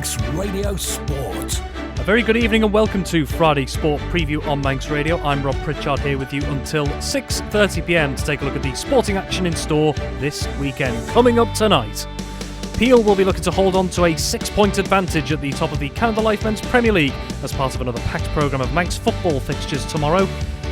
Manx Radio Sport. A very good evening and welcome to Friday Sport Preview on Manx Radio. I'm Rob Pritchard here with you until 6:30pm to take a look at the sporting action in store this weekend. Coming up tonight, Peel will be looking to hold on to a 6-point advantage at the top of the Canada Life Men's Premier League as part of another packed programme of Manx football fixtures tomorrow.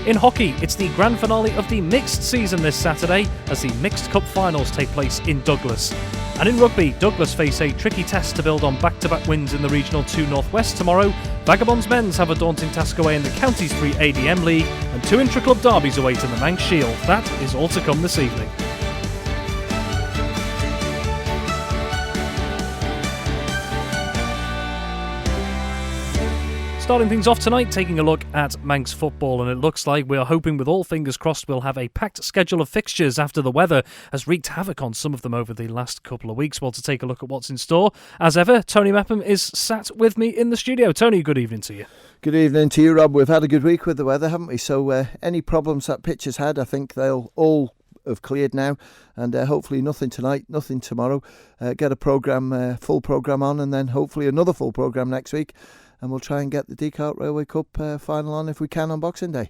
In hockey, it's the grand finale of the mixed season this Saturday as the Mixed Cup finals take place in Douglas. And in rugby, Douglas face a tricky test to build on back-to-back wins in the Regional 2 Northwest tomorrow. Vagabonds Men's have a daunting task away in the Counties 3 ADM League, and 2 intra-club derbies await in the Manx Shield. That is all to come this evening. Starting things off tonight, taking a look at Manx football, and it looks like we are hoping with all fingers crossed we'll have a packed schedule of fixtures after the weather has wreaked havoc on some of them over the last couple of weeks. Well, to take a look at what's in store, as ever, Tony Mepham is sat with me in the studio. Tony, good evening to you. Good evening to you, Rob. We've had a good week with the weather, haven't we? So any problems that pitch has had, I think they'll all have cleared now, and hopefully nothing tonight, nothing tomorrow. Get a full programme on, and then hopefully another full programme next week. And we'll try and get the Decart Railway Cup final on if we can on Boxing Day.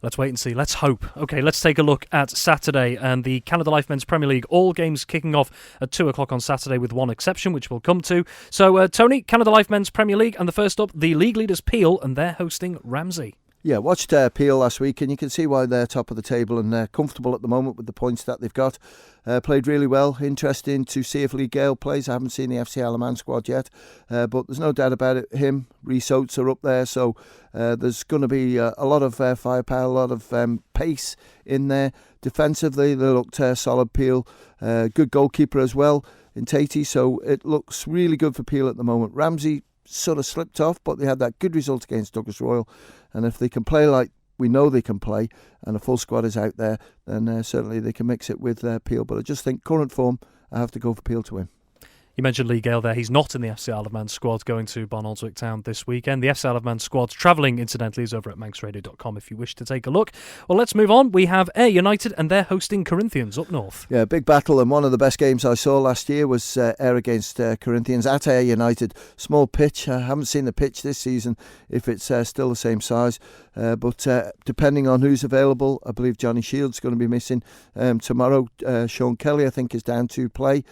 Let's wait and see. Let's hope. OK, let's take a look at Saturday and the Canada Life Men's Premier League. All games kicking off at 2 o'clock on Saturday with one exception, which we'll come to. So, Tony, Canada Life Men's Premier League, and the first up, the league leaders Peel, and they're hosting Ramsey. Yeah, watched Peel last week, and you can see why they're top of the table and they're comfortable at the moment with the points that they've got. Played really well. Interesting to see if Lee Gale plays. I haven't seen the FC Isle of Man squad yet, but there's no doubt about it. Him, Rhys Oates are up there, so there's going to be a lot of firepower, a lot of pace in there. Defensively, they looked solid. Peel, good goalkeeper as well in Tatey, so it looks really good for Peel at the moment. Ramsey sort of slipped off, but they had that good result against Douglas Royal, and if they can play like we know they can play and a full squad is out there, then certainly they can mix it with Peel. But I just think current form, I have to go for Peel to win. You mentioned Lee Gale there. He's not in the FC Isle of Man squad going to Barnoldswick Town this weekend. The FC Isle of Man squad travelling, incidentally, is over at manxradio.com if you wish to take a look. Well, let's move on. We have Ayr United and they're hosting Corinthians up north. Yeah, big battle, and one of the best games I saw last year was Ayr against Corinthians at Ayr United. Small pitch. I haven't seen the pitch this season if it's still the same size. But depending on who's available, I believe Johnny Shields going to be missing tomorrow. Sean Kelly, I think, is down to play.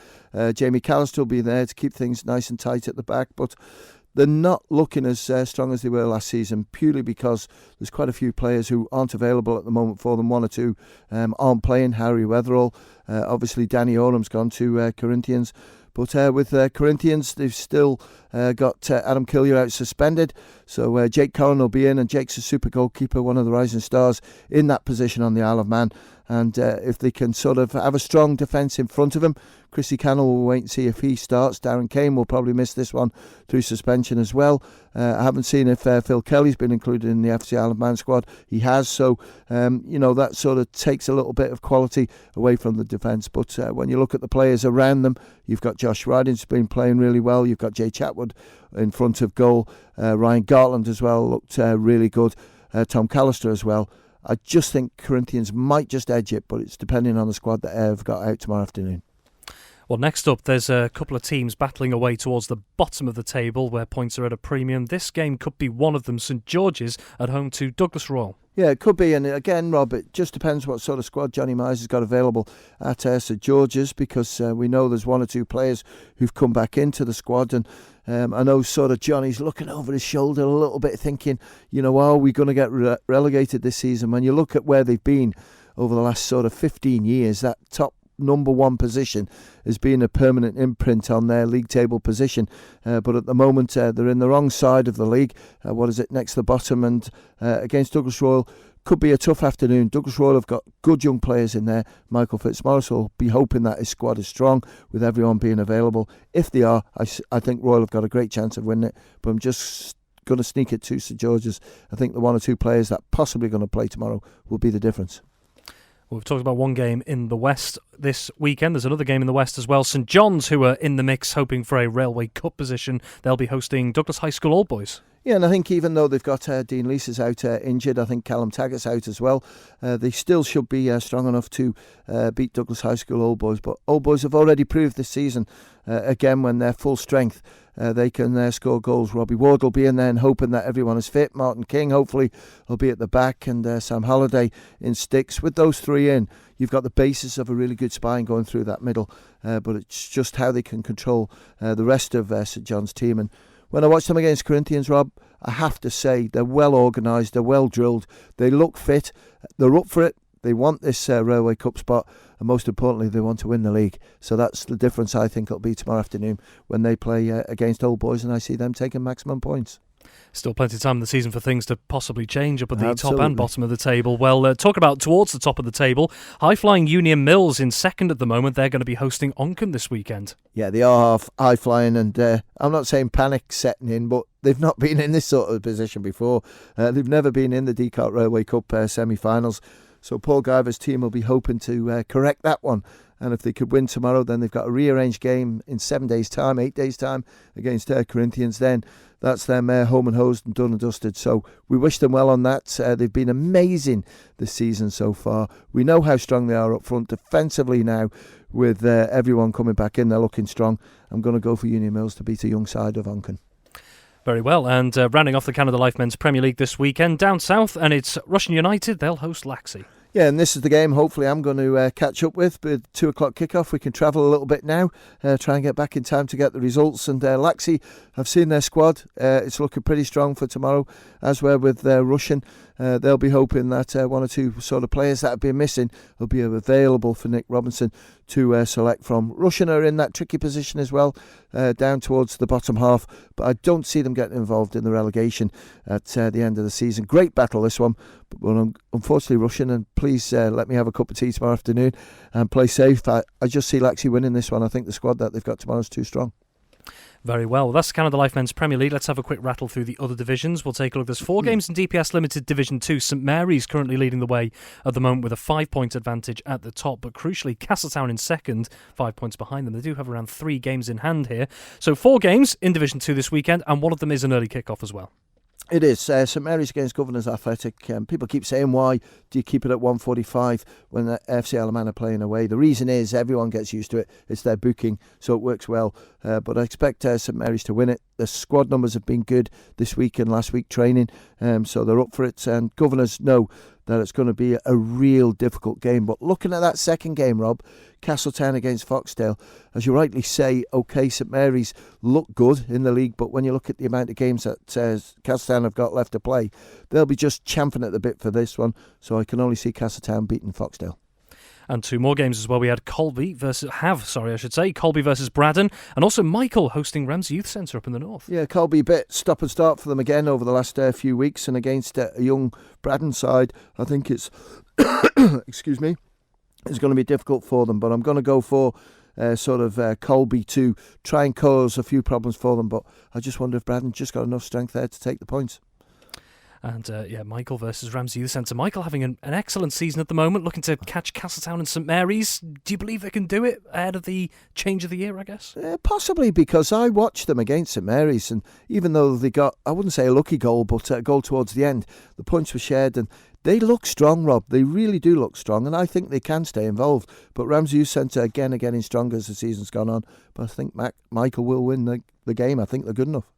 Jamie Callister will be there to keep things nice and tight at the back, but they're not looking as strong as they were last season, purely because there's quite a few players who aren't available at the moment for them. One or two aren't playing. Harry Weatherall, obviously Danny Oram's gone to Corinthians. But with Corinthians, they've still got Adam Killier out suspended. So Jake Corrin will be in, and Jake's a super goalkeeper, one of the rising stars in that position on the Isle of Man. And if they can sort of have a strong defence in front of him, Chrissy Cannell will wait and see if he starts. Darren Kane will probably miss this one through suspension as well. I haven't seen if Phil Kelly's been included in the FC Isle of Man squad. He has, so that sort of takes a little bit of quality away from the defence. But when you look at the players around them, you've got Josh Ryden, who's been playing really well. You've got Jay Chatwood in front of goal. Ryan Gartland as well looked really good. Tom Callister as well. I just think Corinthians might just edge it, but it's depending on the squad that Ayr have got out tomorrow afternoon. Well, next up, there's a couple of teams battling away towards the bottom of the table where points are at a premium. This game could be one of them, St George's at home to Douglas Royal. Yeah, it could be, and again, Rob, it just depends what sort of squad Johnny Myers has got available at St George's, because we know there's one or two players who've come back into the squad, and I know sort of Johnny's looking over his shoulder a little bit thinking, are we going to get relegated this season? When you look at where they've been over the last sort of 15 years, that top number one position has been a permanent imprint on their league table position, but at the moment they're in the wrong side of the league. Next to the bottom, and against Douglas Royal could be a tough afternoon. Douglas Royal have got good young players in there. Michael Fitzmaurice will be hoping that his squad is strong with everyone being available. If they are, I think Royal have got a great chance of winning it, but I'm just going to sneak it to St George's. I think the one or two players that possibly going to play tomorrow will be the difference. We've talked about one game in the West this weekend. There's another game in the West as well. St John's, who are in the mix, hoping for a Railway Cup position. They'll be hosting Douglas High School Old Boys. Yeah, and I think even though they've got Dean Leeses out injured, I think Callum Taggart's out as well. They still should be strong enough to beat Douglas High School Old Boys. But Old Boys have already proved this season, again, when they're full strength, they can score goals. Robbie Ward will be in there and hoping that everyone is fit. Martin King hopefully will be at the back, and Sam Halliday in sticks. With those three in, you've got the basis of a really good spine going through that middle, but it's just how they can control the rest of St John's team. And when I watched them against Corinthians, Rob, I have to say they're well organised, they're well drilled, they look fit, they're up for it. They want this Railway Cup spot, and most importantly, they want to win the league. So that's the difference I think it'll be tomorrow afternoon when they play against Old Boys, and I see them taking maximum points. Still plenty of time in the season for things to possibly change up at the Absolutely. top and bottom of the table. Well, talk about towards the top of the table. High-flying Union Mills in second at the moment. They're going to be hosting Onchan this weekend. Yeah, they are high-flying, and I'm not saying panic setting in, but they've not been in this sort of position before. They've never been in the Dcart Railway Cup semi-finals. So Paul Guyver's team will be hoping to correct that one. And if they could win tomorrow, then they've got a rearranged game in 7 days' time, 8 days' time against Corinthians. Then that's them home and hosed and done and dusted. So we wish them well on that. They've been amazing this season so far. We know how strong they are up front. Defensively now, with everyone coming back in, they're looking strong. I'm going to go for Union Mills to beat a young side of Onchan. Very well, and rounding off the Canada Life Men's Premier League this weekend, down south, and it's Russian United. They'll host Laxey. Yeah, and this is the game hopefully I'm going to catch up with 2 o'clock kickoff. We can travel a little bit now, try and get back in time to get the results. And Laxey, I've seen their squad. It's looking pretty strong for tomorrow, as well with Russian. They'll be hoping that 1 or 2 sort of players that have been missing will be available for Nick Robinson to select from. Russian are in that tricky position as well, down towards the bottom half, but I don't see them getting involved in the relegation at the end of the season. Great battle this one, but unfortunately Russian, and please let me have a cup of tea tomorrow afternoon and play safe. I just see Laxey winning this one. I think the squad that they've got tomorrow is too strong. Very well. That's Canada Life Men's Premier League. Let's have a quick rattle through the other divisions. We'll take a look. There's 4 games in DPS Limited Division 2. St Mary's currently leading the way at the moment with a 5-point advantage at the top, but crucially Castletown in second, 5 points behind them. They do have around 3 games in hand here. So 4 games in Division 2 this weekend, and one of them is an early kick-off as well. It is. St Mary's against Governors Athletic. People keep saying, why do you keep it at 1:45 when the FC Alaman are playing away? The reason is everyone gets used to it. It's their booking, so it works well. But I expect St Mary's to win it. The squad numbers have been good this week and last week training, so they're up for it. And Governors know that it's going to be a real difficult game. But looking at that second game, Rob, Castletown against Foxdale, as you rightly say, OK, St Mary's look good in the league, but when you look at the amount of games that Castletown have got left to play, they'll be just champing at the bit for this one. So I can only see Castletown beating Foxdale. And 2 more games as well. We had Colby versus Braddon, and also Michael hosting Ramsey Youth Centre up in the north. Yeah, Colby, a bit stop and start for them again over the last few weeks, and against a young Braddon side, I think it's excuse me, it's going to be difficult for them. But I'm going to go for Colby to try and cause a few problems for them. But I just wonder if Braddon just got enough strength there to take the points. And Michael versus Ramsey Youth Centre. Michael having an excellent season at the moment, looking to catch Castletown and St Mary's. Do you believe they can do it ahead of the change of the year, I guess? Possibly, because I watched them against St Mary's, and even though they got, I wouldn't say a lucky goal, but a goal towards the end, the points were shared, and they look strong, Rob. They really do look strong, and I think they can stay involved. But Ramsey Youth Centre, again, are getting stronger as the season's gone on. But I think Michael will win the game. I think they're good enough.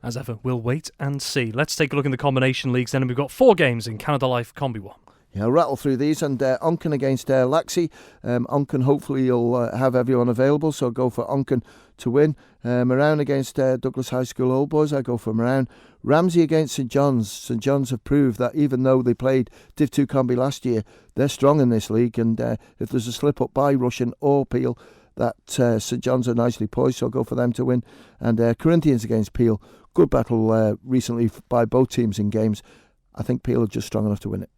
As ever, we'll wait and see. Let's take a look in the combination leagues then, and we've got 4 games in Canada Life Combi 1. Yeah, I'll rattle through these. And Onchan against Laxey. Onchan, hopefully you'll have everyone available, so I'll go for Onchan to win. Marown against Douglas High School Old Boys, I go for Marown. Ramsey against St John's. St John's have proved that even though they played Div 2 Combi last year, they're strong in this league, and if there's a slip up by Russian or Peel, that St John's are nicely poised, so I'll go for them to win. And Corinthians against Peel. Good battle recently by both teams in games. I think Peel are just strong enough to win it.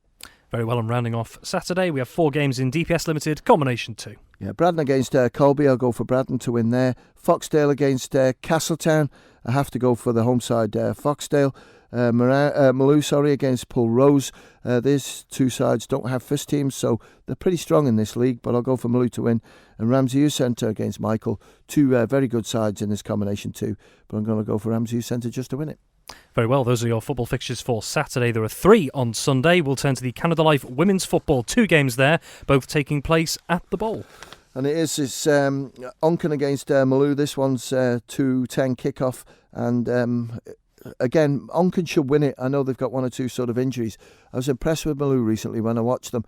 Very well, and rounding off Saturday, we have 4 games in DPS Limited, Combination 2. Yeah, Braddon against Colby, I'll go for Braddon to win there. Foxdale against Castletown, I have to go for the home side, Foxdale. Maloo, against Pulrose. These 2 sides don't have first teams, so they're pretty strong in this league, but I'll go for Maloo to win. And Ramsey Youth Centre against Michael. 2 very good sides in this combination too, but I'm going to go for Ramsey Youth Centre just to win it. Very well, those are your football fixtures for Saturday. There are 3 on Sunday. We'll turn to the Canada Life Women's Football. 2 games there, both taking place at the Bowl. And it's Onken against Malou. This one's 2:10 kickoff, and again, Onken should win it. I know they've got one or two sort of injuries. I was impressed with Malou recently when I watched them,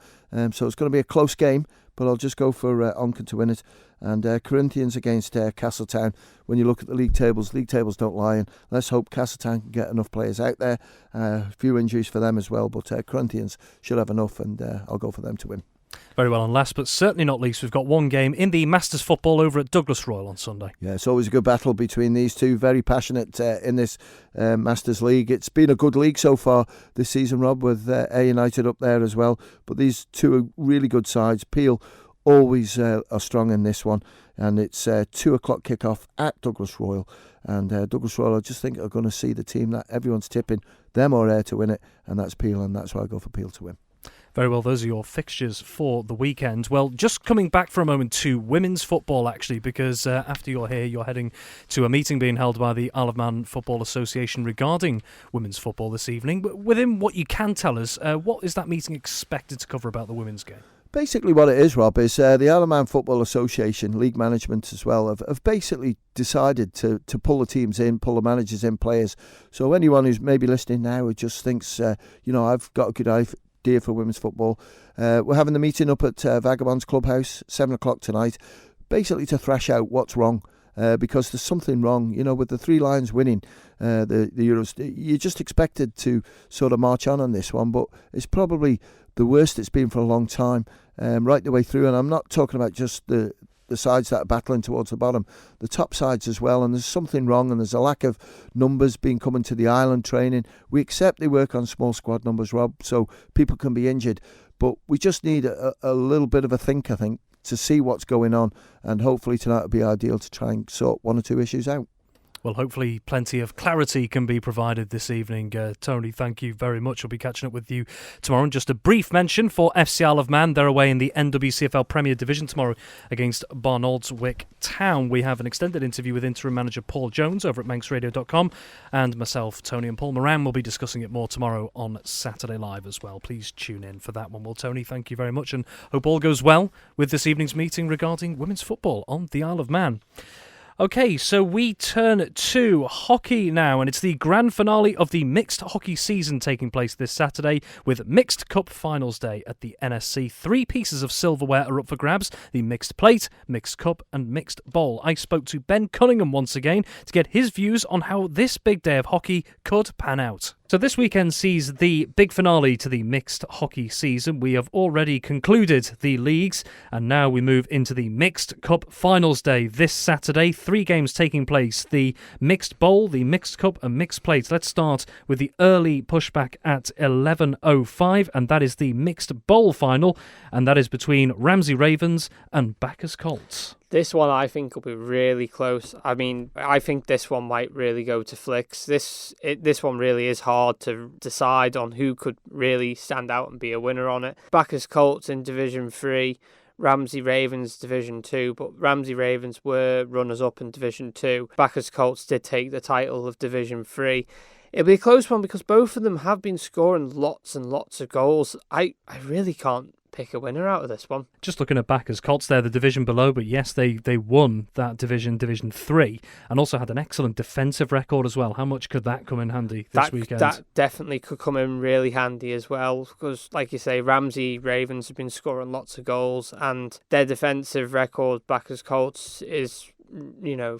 so it's going to be a close game, but I'll just go for Onken to win it. And Corinthians against Castletown. When you look at the league tables don't lie, and let's hope Castletown can get enough players out there. A few injuries for them as well, but Corinthians should have enough, and I'll go for them to win. Very well, and last but certainly not least, we've got one game in the Masters Football over at Douglas Royal on Sunday. Yeah, it's always a good battle between these two. Very passionate in this Masters League. It's been a good league so far this season, Rob, with Ayr United up there as well. But these two are really good sides. Peel always are strong in this one, and it's 2 o'clock kickoff at Douglas Royal. And Douglas Royal, I just think, are going to see the team that everyone's tipping them or Ayr to win it, and that's Peel, and that's why I go for Peel to win. Very well, those are your fixtures for the weekend. Well, just coming back for a moment to women's football, actually, because after you're here, you're heading to a meeting being held by the Isle of Man Football Association regarding women's football this evening. But within what you can tell us, what is that meeting expected to cover about the women's game? Basically what it is, Rob, is the Isle of Man Football Association, league management as well, have basically decided to pull the teams in, pull the managers in, players. So anyone who's maybe listening now who just thinks, I've got a good idea for women's football, we're having the meeting up at Vagabonds Clubhouse, 7 o'clock tonight, basically to thrash out what's wrong. Because there's something wrong, with the Three Lions winning the Euros. You're just expected to sort of march on this one, but it's probably the worst it's been for a long time, right the way through. And I'm not talking about just the sides that are battling towards the bottom, the top sides as well. And there's something wrong, and there's a lack of numbers being coming to the island training. We accept they work on small squad numbers, Rob, so people can be injured, but we just need a little bit of a think, I think, to see what's going on, and hopefully tonight will be ideal to try and sort one or two issues out. Well, hopefully plenty of clarity can be provided this evening. Tony, thank you very much. I'll be catching up with you tomorrow. And just a brief mention for FC Isle of Man. They're away in the NWCFL Premier Division tomorrow against Barnoldswick Town. We have an extended interview with interim manager Paul Jones over at manxradio.com, and myself, Tony, and Paul Moran will be discussing it more tomorrow on Saturday Live as well. Please tune in for that one. Well, Tony, thank you very much, and hope all goes well with this evening's meeting regarding women's football on the Isle of Man. Okay, so we turn to hockey now, and it's the grand finale of the mixed hockey season taking place this Saturday with Mixed Cup Finals Day at the NSC. 3 pieces of silverware are up for grabs: the Mixed Plate, Mixed Cup and Mixed Bowl. I spoke to Ben Cunningham once again to get his views on how this big day of hockey could pan out. So this weekend sees the big finale to the mixed hockey season. We have already concluded the leagues, and now we move into the Mixed Cup Finals Day this Saturday. 3 games taking place: the Mixed Bowl, the Mixed Cup and Mixed Plate. Let's start with the early pushback at 11:05, and that is the Mixed Bowl final, and that is between Ramsey Ravens and Bacchus Colts. This one I think will be really close. I mean, I think this one might really go to flicks. This one really is hard to decide on who could really stand out and be a winner on it. Bacchus Colts in Division 3, Ramsey Ravens Division 2, but Ramsey Ravens were runners-up in Division 2. Bacchus Colts did take the title of Division 3. It'll be a close one because both of them have been scoring lots and lots of goals. I really can't pick a winner out of this one. Just looking at Bacchus Colts, they're the division below, but yes, they won that Division 3, and also had an excellent defensive record as well. How much could that come in handy this weekend? That definitely could come in really handy as well, because like you say, Ramsey Ravens have been scoring lots of goals, and their defensive record, Bacchus Colts, is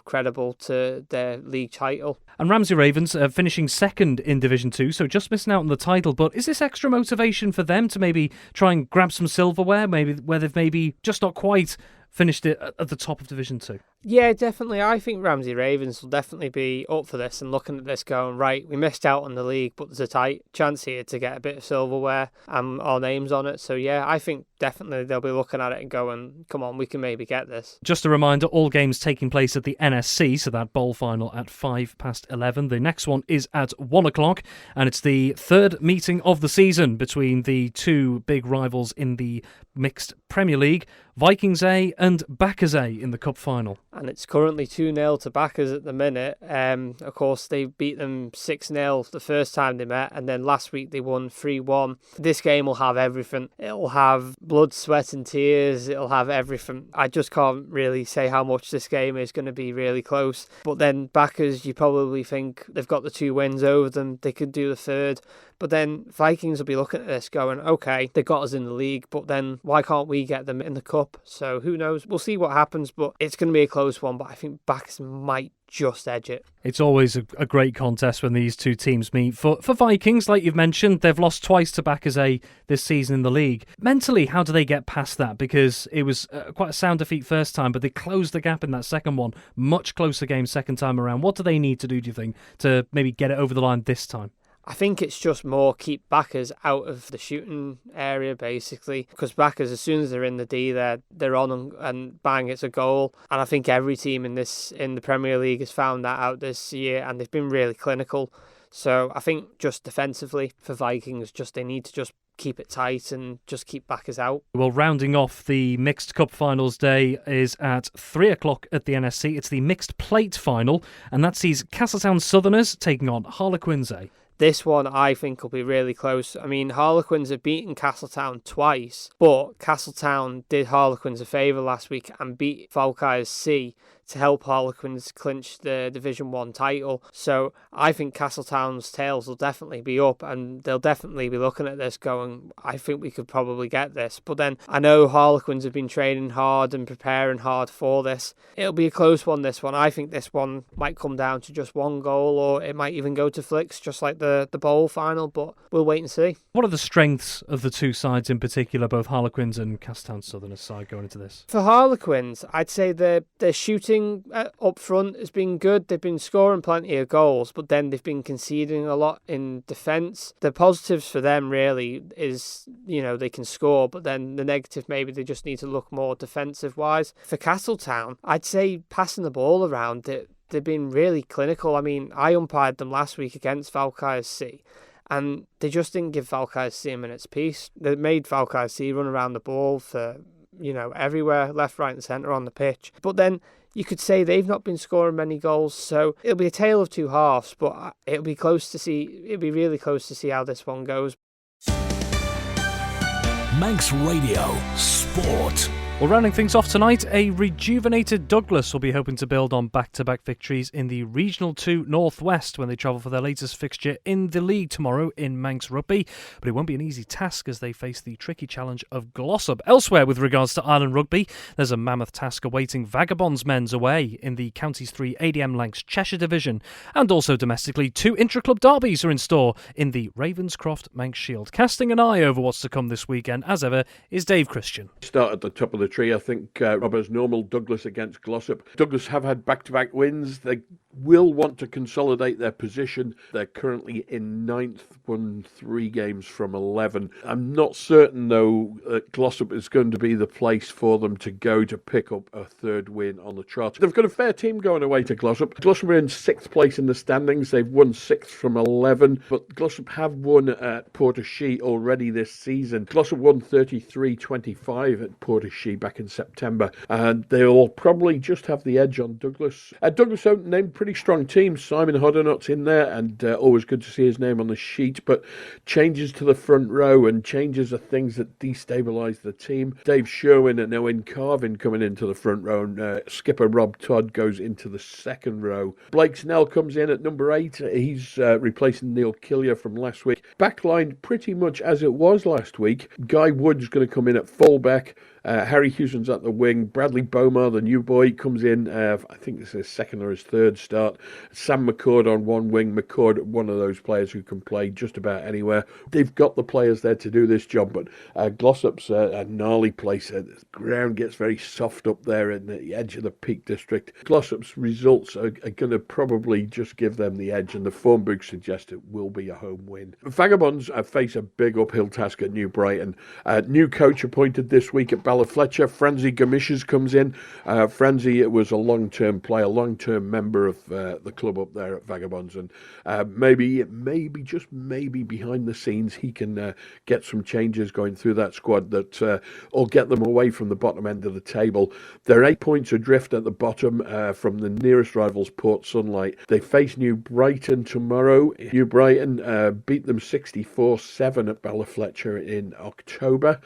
credible to their league title. And Ramsey Ravens finishing second in Division 2, so just missing out on the title. But is this extra motivation for them to maybe try and grab some silverware, maybe where they've maybe just not quite finished it at the top of Division 2? Yeah, definitely. I think Ramsey Ravens will definitely be up for this and looking at this going, right, we missed out on the league, but there's a tight chance here to get a bit of silverware and our names on it. So yeah, I think definitely they'll be looking at it and going, come on, we can maybe get this. Just a reminder, all games taking place at the NSC, so that bowl final at 11:05. The next one is at 1 o'clock, and it's the third meeting of the season between the two big rivals in the Mixed Premier League, Vikings A and Bacchus A in the Cup final. and it's currently 2-0 to backers at the minute. Of course, they beat them 6-0 the first time they met, and then last week they won 3-1. This game will have everything. It'll have blood, sweat and tears. It'll have everything. I just can't really say how much this game is going to be really close. But then backers, you probably think they've got the 2 wins over them. They could do the third. But then Vikings will be looking at this going, okay, they got us in the league, but then why can't we get them in the cup? So who knows? We'll see what happens, but it's going to be a close one. But I think backers might just edge it. It's always a great contest when these two teams meet. For Vikings, like you've mentioned, they've lost twice to backers A this season in the league. Mentally, how do they get past that? Because it was quite a sound defeat first time, but they closed the gap in that second one. Much closer game second time around. What do they need to do you think, to maybe get it over the line this time? I think it's just more keep backers out of the shooting area, basically, because backers, as soon as they're in the D, they're on and bang, it's a goal. And I think every team in the Premier League has found that out this year, and they've been really clinical. So I think just defensively for Vikings, they need to just keep it tight and just keep backers out. Well, rounding off the Mixed Cup Finals day is at 3 o'clock at the NSC. It's the Mixed Plate Final, and that sees Castletown Southerners taking on Harlequins A. This one, I think, will be really close. I mean, Harlequins have beaten Castletown twice, but Castletown did Harlequins a favour last week and beat Falkirk C to help Harlequins clinch the Division 1 title. So I think Castletown's tails will definitely be up, and they'll definitely be looking at this going, I think we could probably get this. But then I know Harlequins have been training hard and preparing hard for this. It'll be a close one, this one. I think this one might come down to just one goal, or it might even go to flicks, just like the bowl final, but we'll wait and see. What are the strengths of the two sides in particular, both Harlequins and Castletown Southerners side going into this? For Harlequins, I'd say their shooting up front has been good. They've been scoring plenty of goals, but then they've been conceding a lot in defence. The positives for them really is, they can score, but then the negative, maybe they just need to look more defensive-wise. For Castletown, I'd say passing the ball around, they've been really clinical. I mean, I umpired them last week against Falkirk C, and they just didn't give Falkirk C a minute's peace. They made Falkirk C run around the ball for, everywhere, left, right and centre on the pitch. But then you could say they've not been scoring many goals, so it'll be a tale of two halves, but it'll be really close to see how this one goes. Manx Radio Sport. Well, rounding things off tonight, a rejuvenated Douglas will be hoping to build on back-to-back victories in the Regional 2 North West when they travel for their latest fixture in the league tomorrow in Manx Rugby. But it won't be an easy task as they face the tricky challenge of Glossop. Elsewhere, with regards to Island Rugby, there's a mammoth task awaiting Vagabonds men's away in the Counties 3 ADM Lancs Cheshire division. And also domestically, 2 intra-club derbies are in store in the Ravenscroft Manx Shield. Casting an eye over what's to come this weekend, as ever, is Dave Christian. Start at the top of the tree, I think, Robert's normal. Douglas against Glossop. Douglas have had back-to-back wins. They will want to consolidate their position. They're currently in 9th, won 3 games from 11. I'm not certain, though, that Glossop is going to be the place for them to go to pick up a 3rd win on the trot. They've got a fair team going away to Glossop. Glossop are in 6th place in the standings. They've won 6th from 11, but Glossop have won at Portashee already this season. Glossop won 33-25 at Portashee back in September, and they'll probably just have the edge on Douglas. Douglas don't name pretty strong team. Simon Hoddernot's in there, and always good to see his name on the sheet, but changes to the front row and changes are things that destabilise the team. Dave Sherwin and Owen Carvin coming into the front row, and skipper Rob Todd goes into the 2nd row. Blake Snell comes in at number 8. He's replacing Neil Killier from last week. Backline pretty much as it was last week. Guy Wood's going to come in at fullback. Harry Hewson's at the wing. Bradley Bomar, the new boy, comes in. I think this is his 2nd or his 3rd start. Sam McCord on one wing. McCord, one of those players who can play just about anywhere. They've got the players there to do this job, but Glossop's a gnarly place. The ground gets very soft up there in the edge of the Peak District. Glossop's results are going to probably just give them the edge, and the form book suggests it will be a home win. Vagabonds face a big uphill task at New Brighton. New coach appointed this week at Fletcher. Franzi Gamishes comes in. Franzi was a long-term player, long-term member of the club up there at Vagabonds, and maybe just maybe behind the scenes he can get some changes going through that squad that will get them away from the bottom end of the table. They're 8 points adrift at the bottom from the nearest rivals, Port Sunlight. They face New Brighton tomorrow. New Brighton beat them 64-7 at Fletcher in October.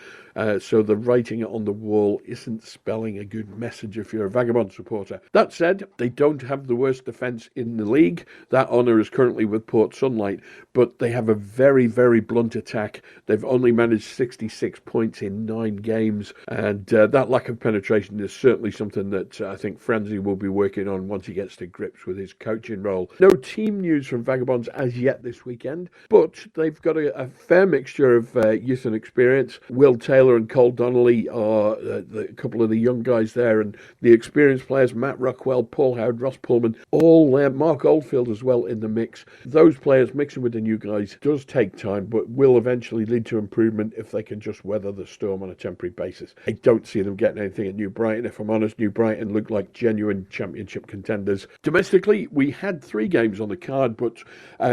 So the writing on the wall isn't spelling a good message if you're a Vagabond supporter. That said, they don't have the worst defence in the league. That honour is currently with Port Sunlight, but they have a very, very blunt attack. They've only managed 66 points in 9 games, and that lack of penetration is certainly something that I think Franzi will be working on once he gets to grips with his coaching role. No team news from Vagabonds as yet this weekend, but they've got a fair mixture of youth and experience. Will Taylor and Cole Donnelly are a couple of the young guys there, and the experienced players, Matt Rockwell, Paul Howard, Ross Pullman, all there, Mark Oldfield as well in the mix. Those players mixing with the new guys does take time, but will eventually lead to improvement if they can just weather the storm on a temporary basis. I don't see them getting anything at New Brighton. If I'm honest, New Brighton look like genuine championship contenders. Domestically, we had 3 games on the card, but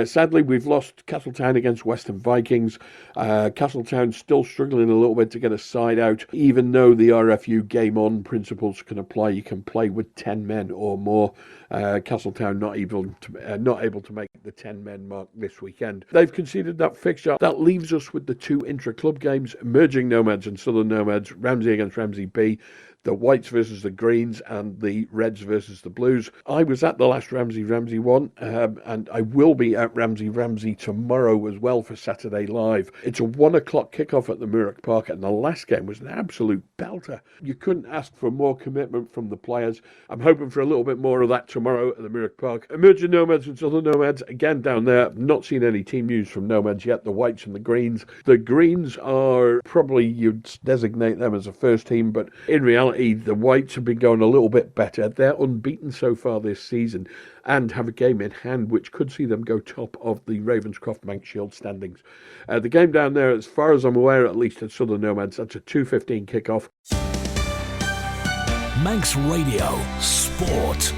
sadly we've lost Castletown against Western Vikings. Castletown still struggling a little bit to get a side out, even though the RFU game on principles can apply. You can play with 10 men or more. Castletown not able to make the 10 men mark this weekend. They've conceded that fixture. That leaves us with the 2 intra-club games, Emerging Nomads and Southern Nomads, Ramsey against Ramsey B, the Whites versus the Greens, and the Reds versus the Blues. I was at the last Ramsey one, and I will be at Ramsey tomorrow as well for Saturday Live. It's a 1 o'clock kickoff at the Muirach Park, and the last game was an absolute belter. You couldn't ask for more commitment from the players. I'm hoping for a little bit more of that tomorrow at the Muirach Park. Emerging Nomads and Southern Nomads, again down there. I've not seen any team news from Nomads yet, the Whites and the Greens. The Greens are probably, you'd designate them as a first team, but in reality, the Whites have been going a little bit better. They're unbeaten so far this season and have a game in hand which could see them go top of the Ravenscroft Manx Shield standings. The game down there, as far as I'm aware, at least at Southern Nomads, that's a 2:15 kickoff. Manx Radio Sport.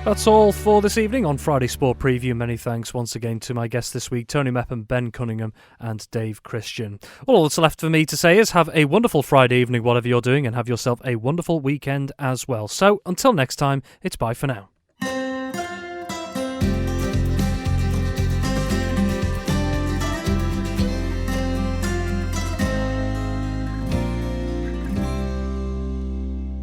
That's all for this evening on Friday Sport Preview. Many thanks once again to my guests this week, Tony Mepham, Ben Cunningham and Dave Christian. All that's left for me to say is have a wonderful Friday evening, whatever you're doing, and have yourself a wonderful weekend as well. So until next time, it's bye for now.